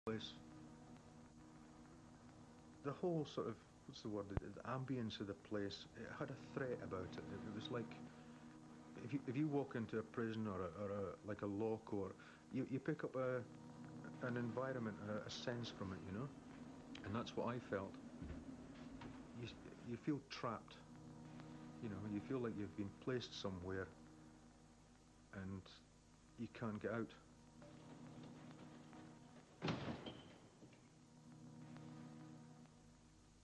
place. The whole sort of, what's the word, the ambience of the place, it had a threat about it. It was like, if you walk into a prison or like a law court, you pick up an environment, a sense from it, you know? And that's what I felt. You feel trapped, you know, you feel like you've been placed somewhere and you can't get out.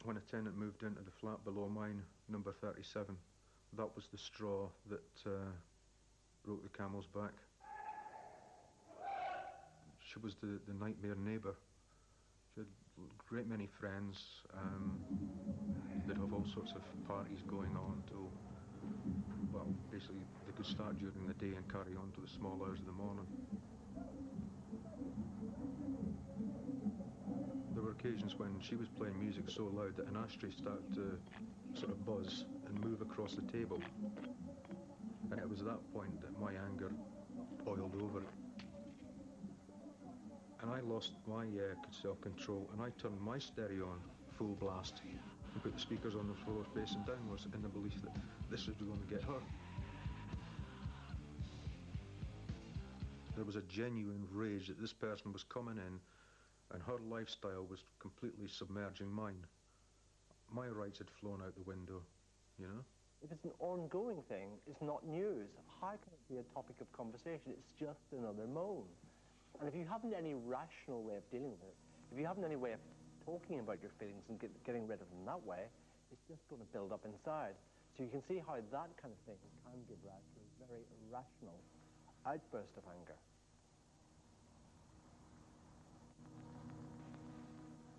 When a tenant moved into the flat below mine, number 37, that was the straw that broke the camel's back. She was the nightmare neighbour. She had a great many friends. They'd have all sorts of parties going on till, well, basically they could start during the day and carry on to the small hours of the morning. There were occasions when she was playing music so loud that an ashtray started to sort of buzz and move across the table. And it was at that point that my anger boiled over. And I lost my self-control, and I turned my stereo on full blast and put the speakers on the floor facing downwards in the belief that this was going to get her. There was a genuine rage that this person was coming in and her lifestyle was completely submerging mine. My rights had flown out the window, you know? If it's an ongoing thing, it's not news. How can it be a topic of conversation? It's just another moan. And if you haven't any rational way of dealing with it, if you haven't any way of talking about your feelings and getting rid of them that way, it's just going to build up inside. So you can see how that kind of thing can give rise to a very irrational outburst of anger.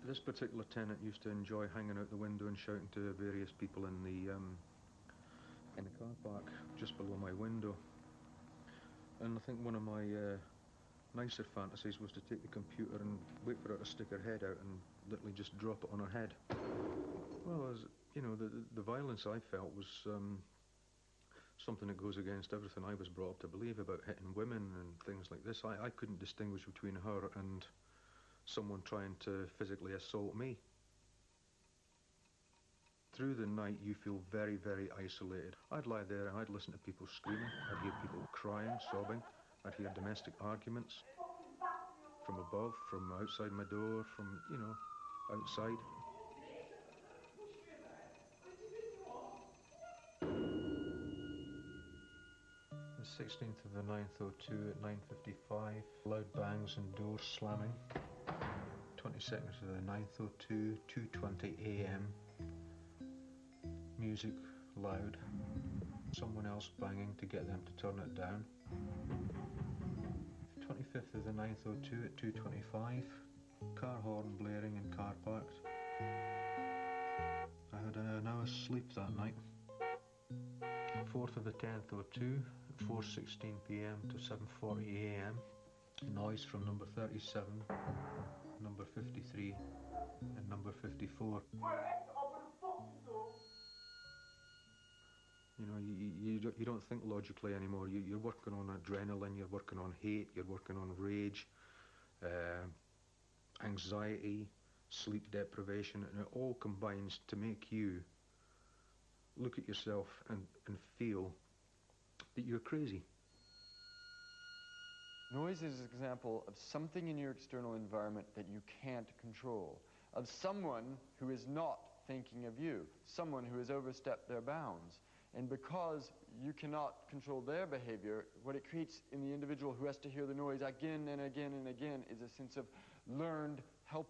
This particular tenant used to enjoy hanging out the window and shouting to various people in the car park just below my window. And I think one of my nicer fantasies was to take the computer and wait for her to stick her head out and literally just drop it on her head. Well, as you know, the violence I felt was something that goes against everything I was brought up to believe about hitting women and things like this. I couldn't distinguish between her and someone trying to physically assault me. Through the night you feel very, very isolated. I'd lie there and I'd listen to people screaming, I'd hear people crying, sobbing, I'd hear domestic arguments from above, from outside my door, from, you know, outside. The 16th of the 9th, 02 at 9:55, loud bangs and doors slamming. 22nd of the 9th, 02, 2:20 AM, music loud, someone else banging to get them to turn it down. 25th of the 9th, 02 at 2:25, car horn blaring in car parked. I had an hour's sleep that night. 4th of the 10th, 02 at 4:16 PM to 7:40 AM, noise from number 37, number 53 and number 54. You know, you don't think logically anymore. You're working on adrenaline, you're working on hate, you're working on rage, anxiety, sleep deprivation, and it all combines to make you look at yourself and feel that you're crazy. Noise is an example of something in your external environment that you can't control, of someone who is not thinking of you, someone who has overstepped their bounds. And because you cannot control their behavior, what it creates in the individual who has to hear the noise again and again and again is a sense of learned helplessness.